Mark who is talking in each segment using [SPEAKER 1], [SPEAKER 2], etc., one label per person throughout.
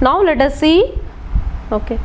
[SPEAKER 1] Now let us see. Okay,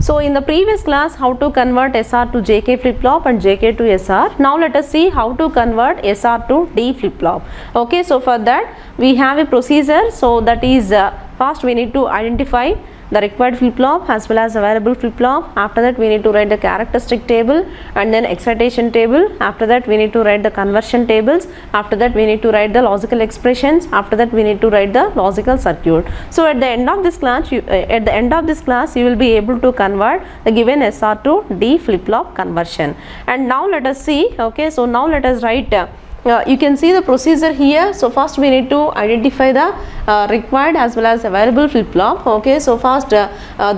[SPEAKER 1] so in the previous class, how to convert SR to JK flip-flop and JK to SR. Now let us see how to convert SR to D flip-flop. Okay, so for that we have a procedure. So that is first we need to identify the required flip-flop as well as available flip-flop. After that we need to write the characteristic table and then excitation table. After that we need to write the conversion tables. After that we need to write the logical expressions. After that we need to write the logical circuit. So at the end of this class, you will be able to convert the given SR to D flip-flop conversion. And now let us see. Okay, so now let us write you can see the procedure here. So first we need to identify the required as well as available flip-flop. Okay, so first the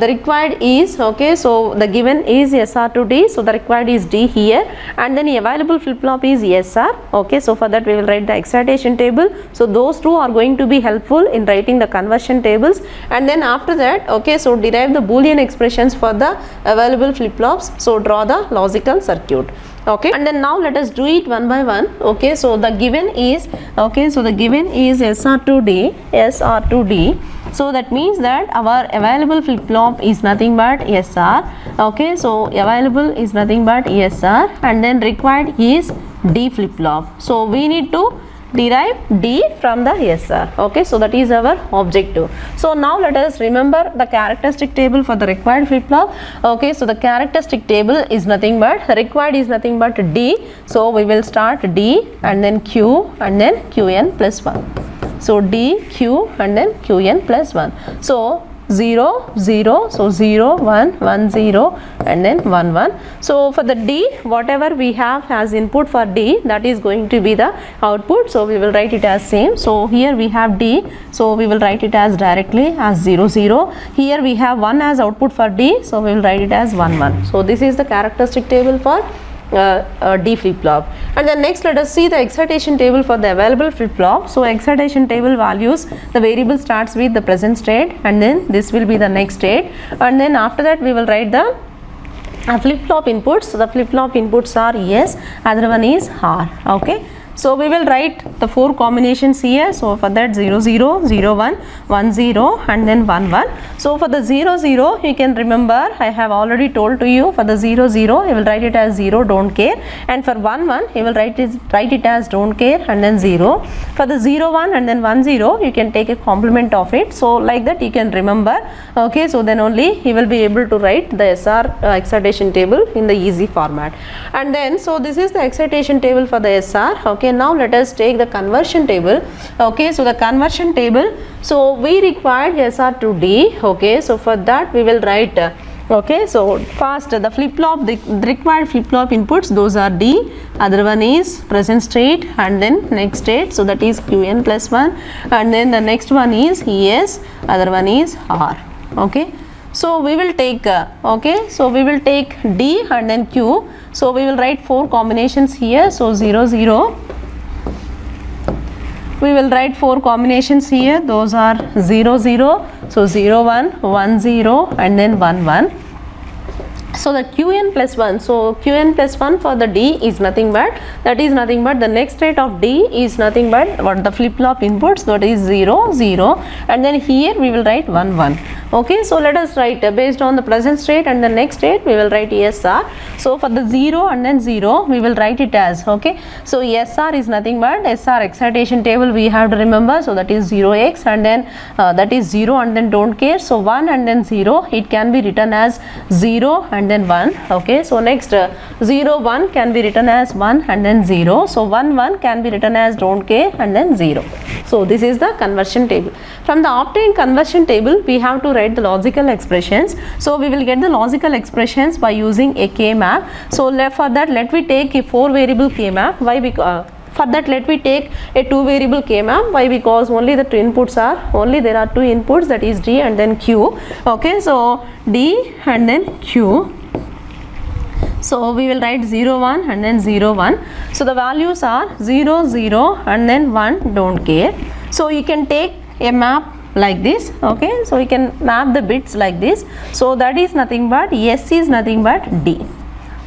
[SPEAKER 1] required is, okay, so the given is SR to D, so the required is D here, and then the available flip-flop is SR. Okay, so for that we will write the excitation table. So those two are going to be helpful in writing the conversion tables, and then after that, okay, so derive the Boolean expressions for the available flip-flops. So draw the logical circuit. Okay, and then now let us do it one by one. Okay, so the given is, okay, so the given is SR to D, SR to D. So that means that our available flip-flop is nothing but SR. Okay, so available is nothing but SR, and then required is D flip-flop. So we need to derive D from the SR. Okay, so that is our objective. So now let us remember the characteristic table for the required flip-flop. Okay, so the characteristic table is nothing but, required is nothing but D. So we will start D and then Q and then Qn plus 1. So D, Q and then Qn plus 1. So 0, 0, so 0, 1, 1, 0 and then 1, 1. So for the D, whatever we have as input for D, that is going to be the output. So we will write it as same. So here we have D, so we will write it as directly as 0, 0. Here we have 1 as output for D, so we will write it as 1, 1. So this is the characteristic table for D flip-flop. And then next let us see the excitation table for the available flip-flop. So excitation table values, the variable starts with the present state and then this will be the next state, and then after that we will write the flip-flop inputs. So the flip-flop inputs are yes, other one is R. Okay, so we will write the 4 combinations here. So for that 0, 0, 0, 1, 1, 0 and then 1, 1. So for the 0, 0, you can remember, I have already told to you, for the 0, 0 you will write it as 0, don't care, and for 1, 1 you will write it as don't care and then 0. For the 0, 1 and then 1, 0 you can take a complement of it. So like that you can remember. Okay, so then only you will be able to write the SR excitation table in the easy format. And then so this is the excitation table for the SR. Okay, now let us take the conversion table. Okay, so the conversion table, so we required SR to D. Okay, so for that we will write okay, so first the flip-flop, the required flip-flop inputs, those are D, other one is present state and then next state, so that is Qn plus 1, and then the next one is ES, other one is R. Okay, so we will take okay, so we will take D and then Q. So we will write 4 combinations here. So 0, 0, we will write 4 combinations here, those are 0, 0, so 0, 1, 1, 0 and then 1, 1. So the Qn plus 1, so Qn plus 1 for the D is nothing but, that is nothing but the next state of D is nothing but what the flip-flop inputs, that is 0, 0 and then here we will write 1, 1. Okay, so let us write based on the present state and the next state we will write SR. So for the 0 and then 0 we will write it as, okay, so SR is nothing but SR excitation table we have to remember, so that is 0x and then that is 0 and then don't care, so 1 and then 0, it can be written as 0 and then 1. Okay, so next 0, 1 can be written as 1 and then 0, so 1, 1 can be written as don't care and then 0. So this is the conversion table. From the obtained conversion table we have to write the logical expressions. So we will get the logical expressions by using a K-map. So for that let me take a 4 variable K-map. Why? Because for that let me take a 2 variable K-map. Why? Because only the 2 inputs are, only there are 2 inputs, that is D and then Q. Okay, so D and then Q. So we will write 0, 1 and then 0, 1. So the values are 0, 0 and then 1, don't care. So you can take a map like this. Okay, so you can map the bits like this. So that is nothing but S is nothing but D.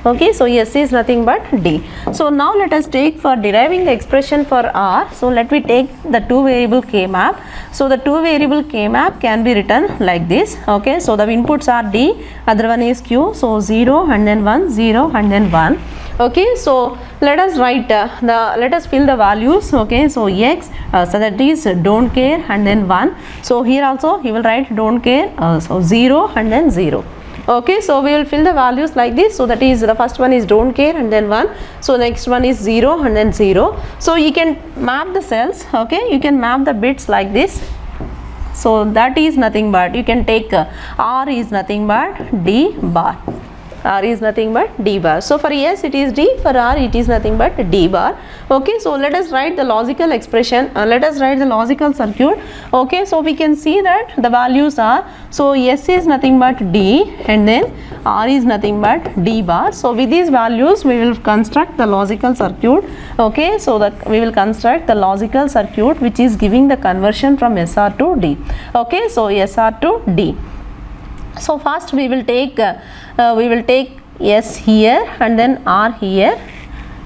[SPEAKER 1] Okay, so S is nothing but D. So now let us take for deriving the expression for R. So let me take the two variable K map. So the two variable K map can be written like this. Okay, so the inputs are D, other one is Q. So 0 and then 1, 0 and then 1. Okay, so let us write let us fill the values. Okay, so X, so that is don't care and then 1. So here also he will write don't care, so 0 and then 0. Okay, so we will fill the values like this. So that is the first one is don't care and then 1. So next one is 0 and then 0. So you can map the cells. Okay, you can map the bits like this. So that is nothing but you can take R is nothing but D bar. R is nothing but D bar. So for S it is D, for R it is nothing but D bar. Okay, so let us write the logical expression, let us write the logical circuit. Okay, so we can see that the values are, so S is nothing but D and then R is nothing but D bar. So with these values we will construct the logical circuit. Okay, so that we will construct the logical circuit which is giving the conversion from SR to D. Okay, so SR to D. So first we will take S here and then R here.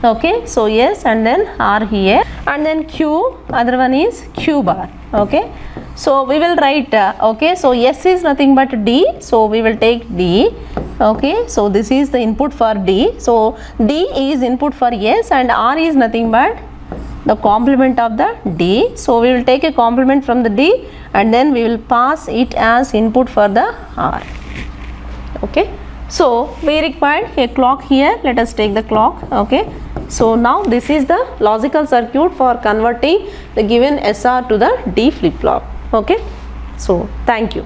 [SPEAKER 1] Okay, so S and then R here and then Q, other one is Q bar. Okay, so we will write okay, so S is nothing but D, so we will take D. Okay, so this is the input for D, so D is input for S and R is nothing but the complement of the D. So we will take a complement from the D and then we will pass it as input for the R. Okay, so we require a clock here. Let us take the clock. Okay, so now this is the logical circuit for converting the given SR to the D flip flop. Okay, so thank you.